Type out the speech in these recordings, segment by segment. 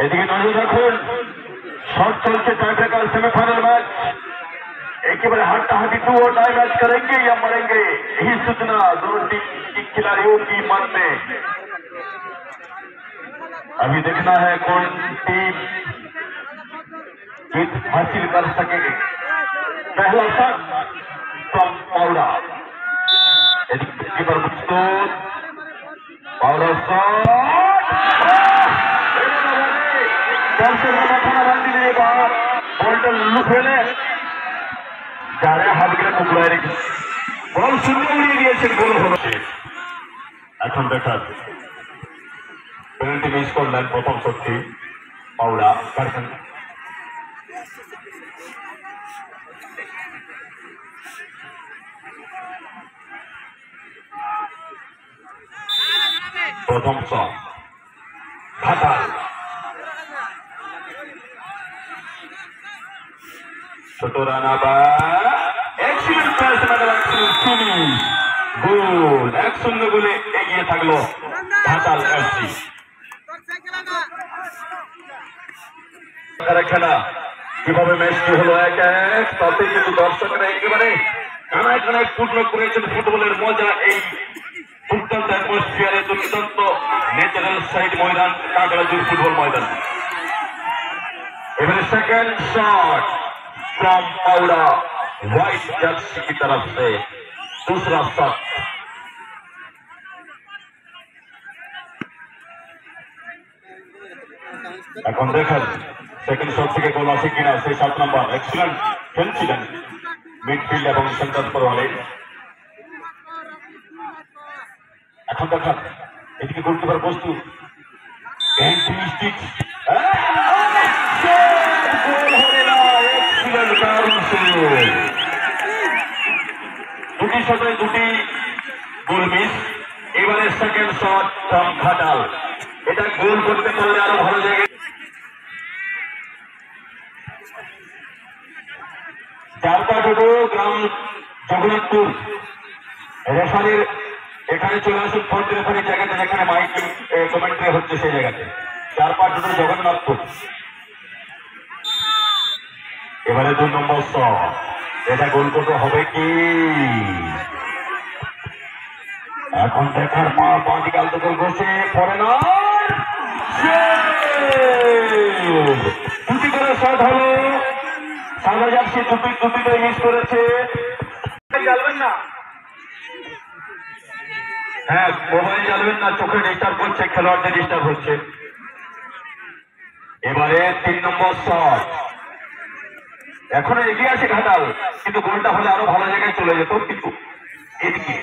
এদিকে নজর রাখুন, শট চলছে টাইব্রেকার सेमीफाइनल मैच, एकेबारे हाथाहाथी टू और डाई मैच करेंगे या मरेंगे, यही सूचना दोनों टीम की खिलाड़ियों की मन में। अभी देखना है कौन टीम जीत हासिल कर सकेगी। पहला शॉट फ्रॉम पाउडा, कीपर मुस्तूद, पाउडा शॉट माथा बांधी दिए बॉलটা লুফেলে যারা হাত গেলে কুকুরায় রেখে বল শূন্য উড়িয়ে দিয়েছেন, গোল হচ্ছে। এখন দেখা পেনাল্টি মিস করলেন প্রথম শক্তি পাউডা ঝাড়খণ্ড। প্রথম শট ঘাটাল, ছোট রানা বা এক্সিলেন্ট ফিনিশ, গোল 1-0 গোলে এগিয়ে থাকলো ঘাটাল এফসি। খেলা কিভাবে ম্যাচটি হলো 1-1, তাতে কিন্তু দর্শকরা একেবারে কানায় কানায় পূর্ণ করেছেন ফুটবলের মজা। এই দুর্দান্ত অ্যাটমসফিয়ারে দুর্দান্ত ন্যাচারাল সাইড ময়দান কাকড়াজুর ফুটবল ময়দান। এবারে সেকেন্ড शॉट फ्रॉम पाउडा व्हाइट जर्सी की तरफ से, दूसरा शॉट। এখন দেখেন সেকেন্ড শট থেকে গোল আসে কিনা। সেই 7 নম্বর এক্সিলেন্ট খেলছিলেন মিডফিল্ড এবং সেন্টার ফরওয়ার্ডে। এখন দেখেন এদিকে গোলকিপার প্রস্তুত, দুটি শটে দুটি গোল মিস। এবারে সেকেন্ড শট ফ্রম ঘাটাল, এটা গোল করতে পারলে আরো ভালো জায়গায়। চারপাটুকু গ্রাম জগন্নাথপুর রেফারির এখানে চলে আসুন, ফোর্থ রেফারির জায়গাতে যেখানে মাইকিং কমেন্ট্রি হচ্ছে সেই জায়গাতে। চারপাটুকু জগন্নাথপুর। এবারে 2 নম্বর শট, এটা গোল করতে হবে কি? এখন দেখার পাঁচিকাল তো গোল করছে ফরেনার, দুটি করে শট হলো। সাদা জার্সি দুটিতে মিস করেছে। জ্বালবেন না, হ্যাঁ মোবাইল জ্বালবেন না, চোখে ডিস্টার্ব করছে, খেলোয়াড়দের ডিস্টার্ব হচ্ছে। এবারে 3 নম্বর শট, এখনো এগিয়ে আছে ঘাটাল, কিন্তু গোলটা হলে আরো ভালো জায়গায় চলে যেত। কিন্তু এদিকে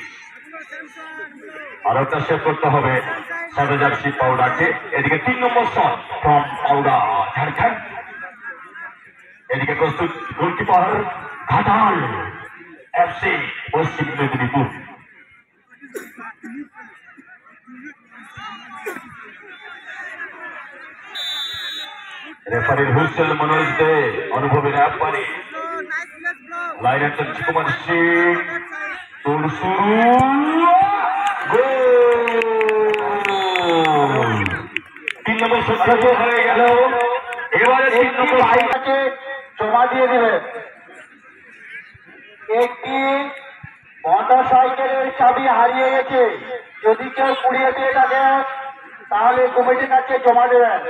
আরো একটা সেভ করতে হবে সাদা জার্সি পাউডাকে। এদিকে 3 নম্বর শট ফ্রম পাউডা ঝাড়খণ্ড। এদিকে প্রস্তুত গোলকিপার ঘাটাল এফসি পশ্চিম মেদিনীপুর। রেফারির হুইসেল মনোজ দে, অনুভবী রাব্বানি, লাইনের কুমার সিং, গোল শুরু, গোল। 3 নম্বর শট হয়ে গেল। এবারে 3 নম্বর ভাইটাকে জমা দিয়ে দিলেন। একটি মোটরসাইকেলের চাবি হারিয়ে গেছে, যদি কেউ কুড়িয়ে দিয়ে থাকে তাহলে কমিটির কাছে জমা দেবেন।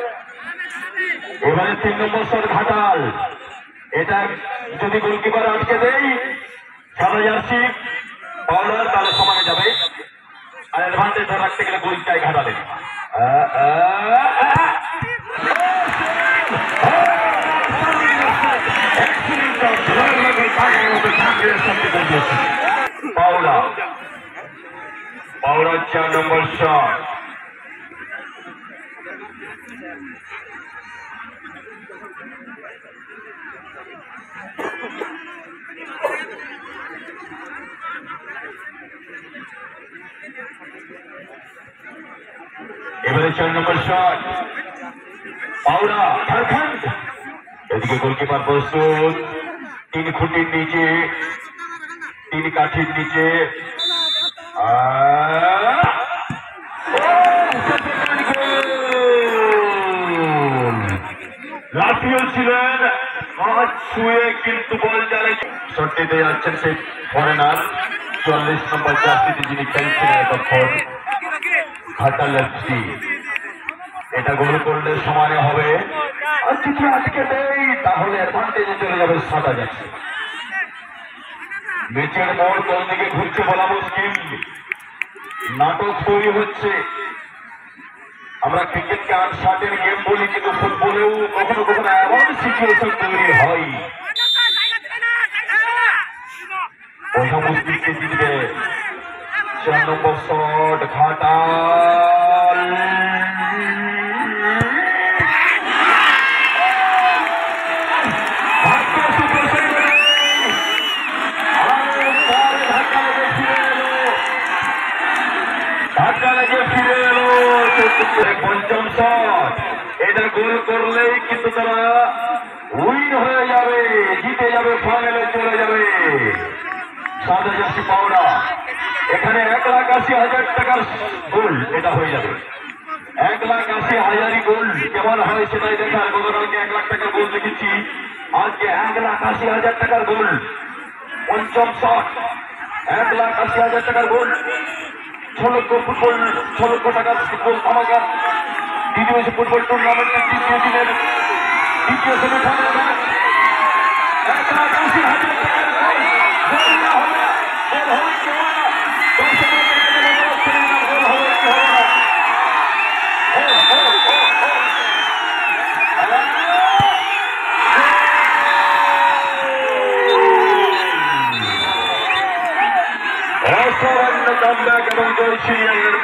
এবারে 3 নম্বর শট ঘাটাল, এটা যদি গোলকিপার আটকে দেয় সাদা জার্সি পাউডার তাহলে সমানে যাবে। আর অ্যাডভান্টেজ রাখতে গেলে গোল চাই ঘাটালে। পাউডা 4 নম্বর শট, এবারে 4 নম্বর শট পাউডা ঝাড়খণ্ড। এদিকে গোলকিপার প্রস্তুত, 3 খুঁটির নিচে, 3 কাঠির নিচে, রাফিউল ছিলেন, হাত ছুঁয়ে কিন্তু বল চালিয়ে শটটিতে যাচ্ছেন সেই ফরেনার ৪৪ নম্বর জার্সিতে যিনি খেলছিলেন এতক্ষণ ঘাটাল এফসি। এটা গোল করলে সমানে হবে, আর যদি আটকে দেয় তাহলে অ্যাডভান্টেজে চলে যাবে সাদা জার্সি। ম্যাচের মোড় কোন দিকে ঘুরছে বলা মুশকিল, নাটক তৈরি হচ্ছে। আমরা ক্রিকেটকে আনসার্টেন গেম বলি, কিন্তু ফুটবলেও কখনো কখনো এমন সিচুয়েশন তৈরি হয় ওঠা মুশকিলকে জিতবে। ৪ নম্বর শট ঘাটাল, পঞ্চম শট। এটা গোল করলেই কিন্তু তারা উইন হয়ে যাবে, জিতে যাবে, ফাইনালে চলে যাবে সাদা জার্সি পাওনা। এখানে ১,৮০,০০০ টাকার গোল এটা হয়ে যাবে। ১,৮০,০০০ গোল কেমন হয় সেটাই দেখার। গতকালকে ১ লাখ টাকার গোল দেখেছি, আজকে ১,৮০,০০০ টাকার গোল। পঞ্চম শট, ১,৮০,০০০ টাকার গোল। ৬ লক্ষ ফুটবল, ৬ লক্ষ টাকার ফুটবল ধামাকা। দ্বিতীয় ফুটবল টুর্নামেন্টের তৃতীয় দিনের দ্বিতীয় সেমিফাইনাল ম্যাচ। ১,৮০,০০০ টাকার গোল। গোল না হবে, গোল হবে কি হবে না, দর্শকরা গোল হবে কি হবে না। অসামান্য কামব্যাক এবং জয় সিরিয়ালের